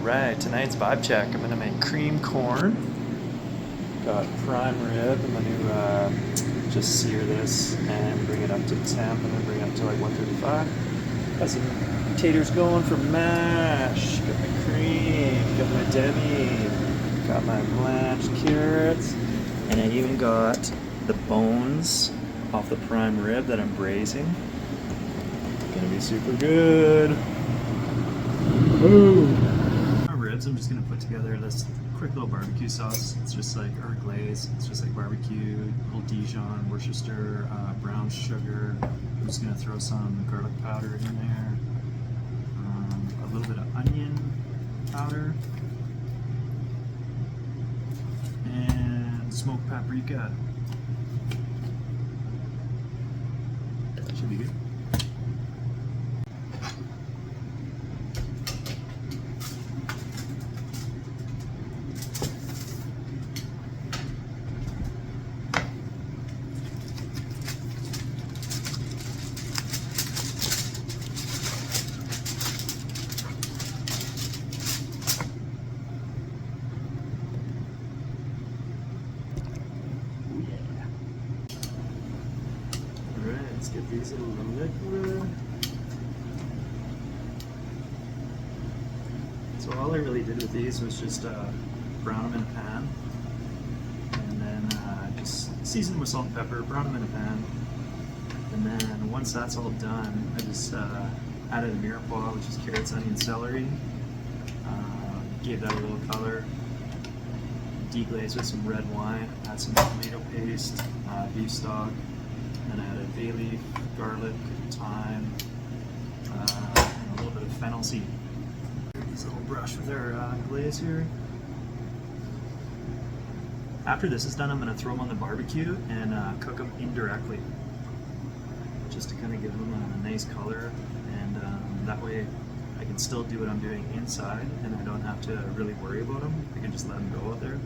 Alright, tonight's vibe check. I'm gonna make cream corn. Got prime rib. I'm gonna just sear this and bring it up to temp and then bring it up to like 135. Got some taters going for mash. Got my cream. Got my demi. Got my blanched carrots. And I even got the bones off the prime rib that I'm braising. Gonna be super good. Ooh. Ribs, I'm just gonna put together this quick little barbecue sauce. It's just like, or glaze, it's just like barbecue, little Dijon, Worcester, brown sugar. I'm just gonna throw some garlic powder in there, a little bit of onion powder, and smoked paprika. Should be good. Let's get these in the liquid. So all I really did with these was just brown them in a pan, and then just season them with salt and pepper, brown them in a pan, and then once that's all done, I just added a mirepoix, which is carrots, onion, celery, gave that a little color, deglazed with some red wine, add some tomato paste, beef stock. Then I added bay leaf, garlic, thyme, and a little bit of fennel seed. This little brush with our glaze here. After this is done, I'm going to throw them on the barbecue and cook them indirectly, just to kind of give them a nice color, and that way I can still do what I'm doing inside, and I don't have to really worry about them. I can just let them go out there.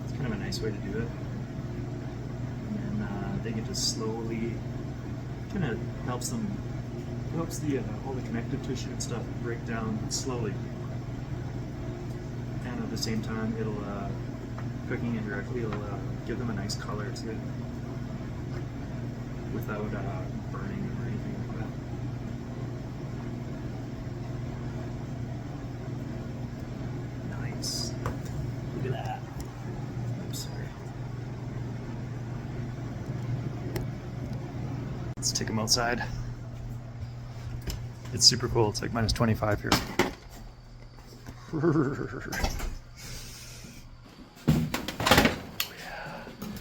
It's kind of a nice way to do it. They can just slowly, kind of helps the all the connective tissue and stuff break down slowly, and at the same time it'll cooking indirectly will give them a nice color too, without burning or anything like that. Nice. Look at that. I'm sorry. Let's take them outside. It's super cool. It's like minus 25 here.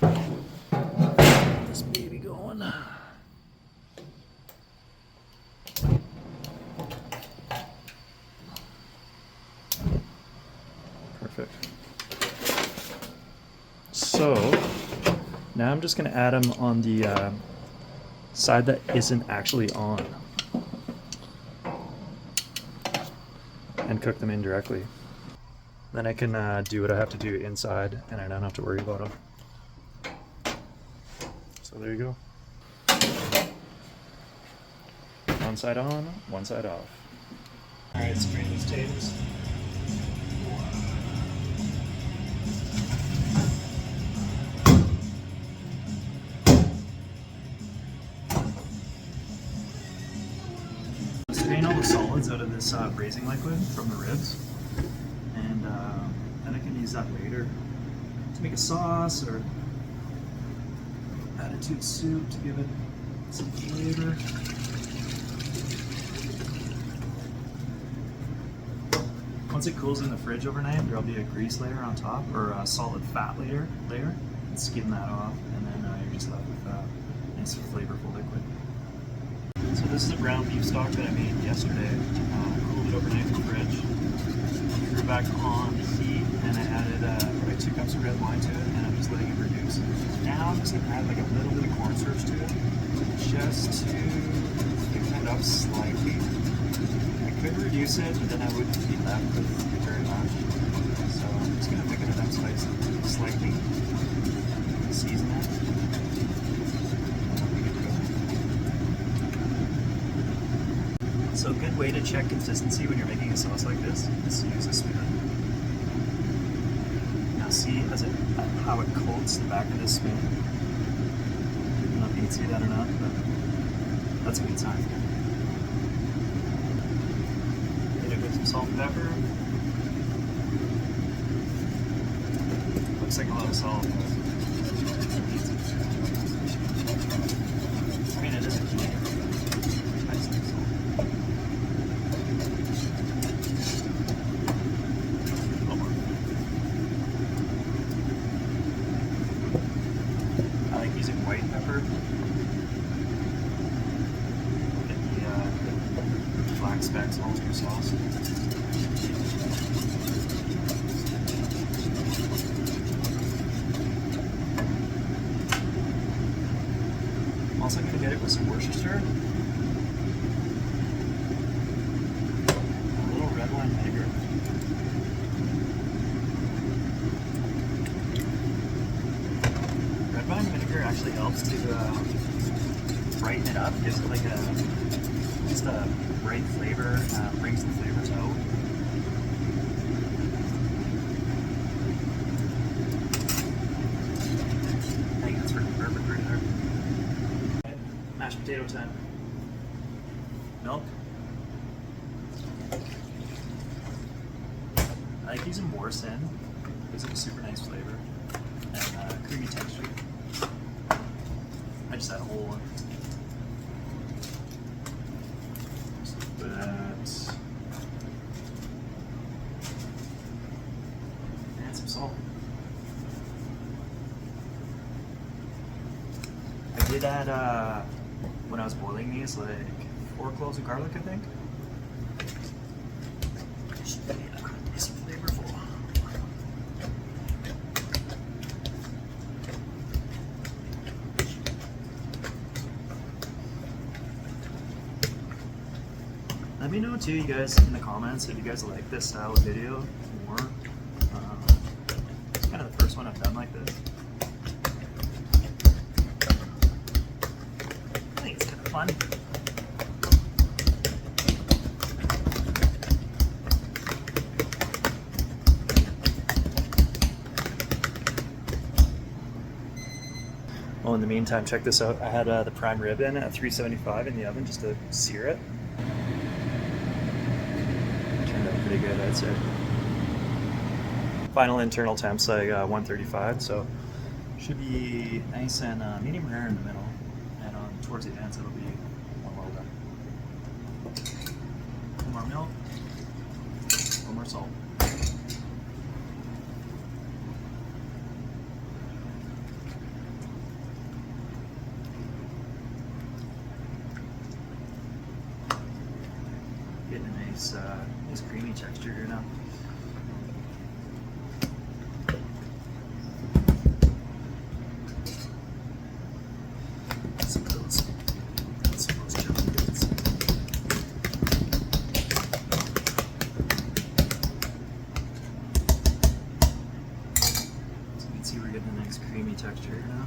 Yeah. This baby going. Perfect. So now I'm just going to add them on the side that isn't actually on, and cook them indirectly. Then I can do what I have to do inside, and I don't have to worry about them. So there you go. One side on, one side off. Alright, strain these taters. Drain all the solids out of this braising liquid from the ribs, and then I can use that later to make a sauce or add it to the soup to give it some flavor. Once it cools in the fridge overnight, there'll be a grease layer on top, or a solid fat layer, and skim that off, and then you're just left with a nice flavorful liquid. So this is a ground beef stock that I made yesterday. Cooled it overnight in the fridge. Threw it back on the heat, and I added like 2 cups of red wine to it, and I'm just letting it reduce. Now I'm just going to add like a little bit of cornstarch to it, just to thicken it up slightly. I could reduce it, but then I wouldn't be left with very much. So I'm just going to thicken it up slightly, season it. So So a good way to check consistency when you're making a sauce like this is to use a spoon. Now see how it coats the back of this spoon? I don't know if you can see that or not, but that's a good sign. Hit it with some salt and pepper. Looks like a lot of salt. I mean, it is a key. White pepper. Get the black specks all over your sauce. I'm also going to get it with some Worcestershire. A little red wine vinegar. Red wine vinegar actually helps to brighten it up, gives it like just a bright flavor, brings the flavors out. I think that's pretty perfect right there. Mashed potato time. Milk. I like using boursin. Gives it a super nice flavor and creamy texture. I just add a whole one. Just like that. And some salt. I did add, when I was boiling these, like 4 cloves of garlic, I think. Should be nice and flavorful. Let me know too, you guys, in the comments if you guys like this style of video more. It's kind of the first one I've done like this. I think it's kind of fun. Well, in the meantime, check this out. I had the prime rib in at 375 in the oven just to sear it. Pretty good, I'd say. Final internal temps like 135, so should be nice and medium rare in the middle, and towards the ends it'll be more well done. A little more milk, a little more salt. Getting a nice creamy texture here now. Some of those chili bits. So you can see we're getting a nice creamy texture here now.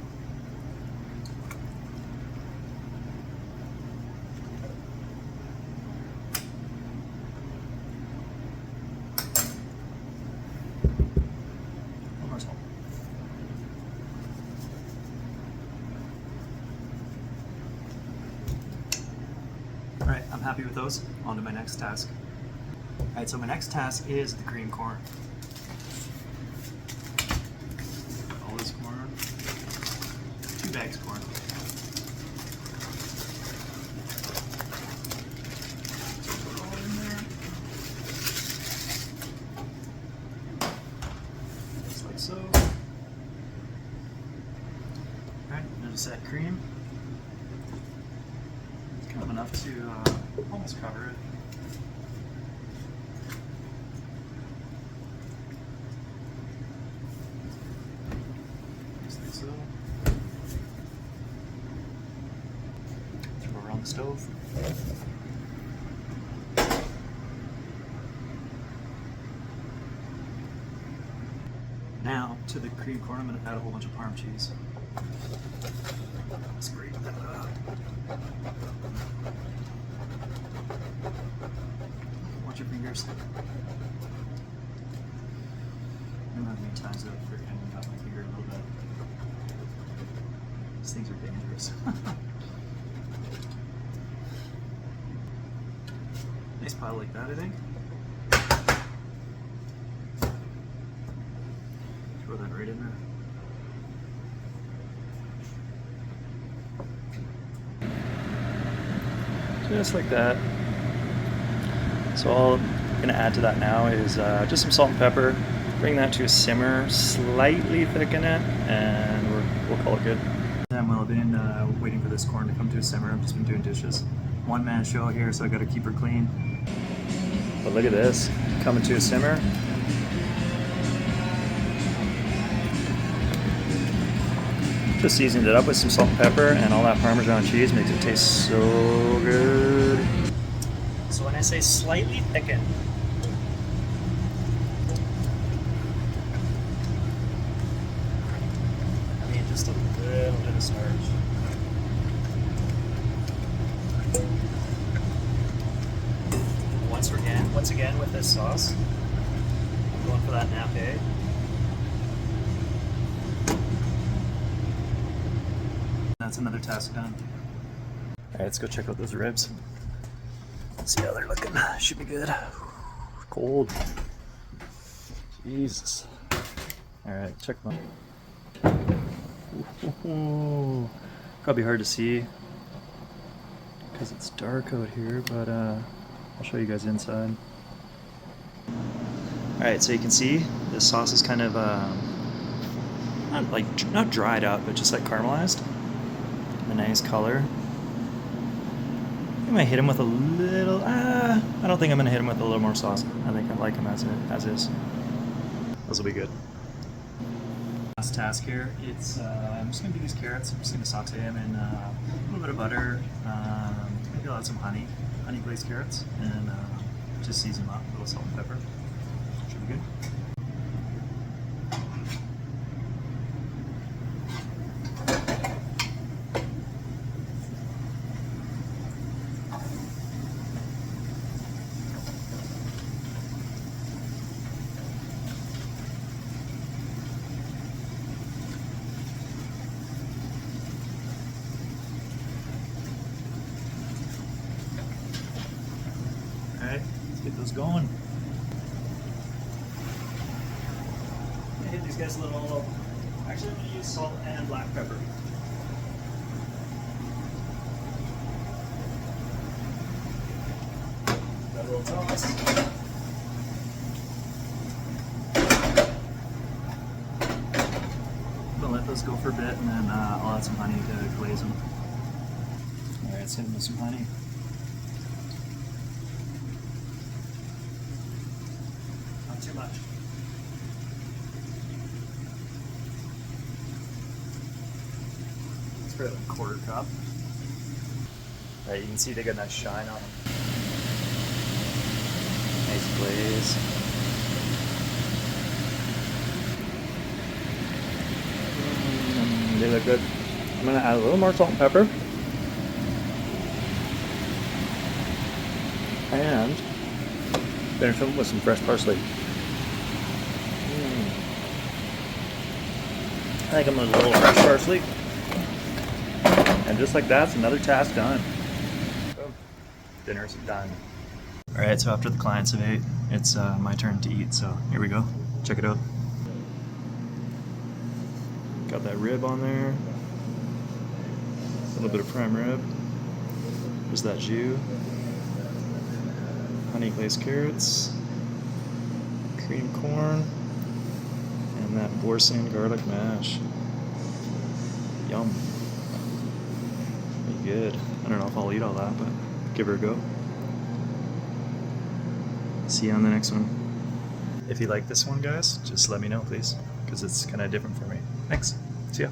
Alright, I'm happy with those. On to my next task. Alright, so my next task is the cream corn. All this corn. 2 bags of corn. Put it all in there. Just like so. Alright, now just add cream. Kind of enough to almost cover it. Just like so. Throw it around the stove. Now to the cream corn, I'm going to add a whole bunch of Parm cheese. Let's grate that up. fingers. I don't know how many times I've freaking got my finger a little bit. These things are dangerous. Nice pile like that, I think. Throw that right in there. Just like that. So all I'm gonna add to that now is just some salt and pepper. Bring that to a simmer, slightly thicken it, and we'll call it good. And while I've been waiting for this corn to come to a simmer, I've just been doing dishes. One man show here, so I gotta keep her clean. But look at this, coming to a simmer. Just seasoned it up with some salt and pepper, and all that Parmesan cheese makes it taste so good. So when I say slightly thicken, I mean just a little bit of starch. Once again with this sauce, I'm going for that nappe. That's another task done. Alright, let's go check out those ribs. See how they're looking. Should be good. Cold. Jesus. Alright, check them out. Ooh. Probably hard to see because it's dark out here, but I'll show you guys inside. Alright, so you can see this sauce is kind of not dried up, but just like caramelized. A nice color. I might hit him with a little. I don't think I'm gonna hit him with a little more sauce. I think I like him as is. Those will be good. Last task here. It's I'm just gonna do these carrots. I'm just gonna saute them in a little bit of butter. Maybe I'll add some honey glazed carrots, and just season them up with a little salt and pepper. Should be good. Alright, let's get those going. I'm gonna hit these guys a little. Actually, I'm gonna use salt and black pepper. Got a little toss. I'm gonna let those go for a bit, and then I'll add some honey to glaze them. Alright, let's hit them with some honey. Too much. It's probably like a quarter cup. Right, you can see they got a nice shine on them. Nice glaze. They look good. I'm gonna add a little more salt and pepper. And finish them with some fresh parsley. I think I'm gonna do a little fresh parsley. And just like that, it's another task done. Boom. Dinner's done. Alright, so after the clients have ate, it's my turn to eat, so here we go. Check it out. Got that rib on there. A little bit of prime rib. There's that jus. Honey glazed carrots. Cream corn. And that boursin garlic mash. Yum. Pretty good. I don't know if I'll eat all that, but give her a go. See you on the next one. If you like this one, guys, just let me know, please, because it's kind of different for me. Thanks. See ya.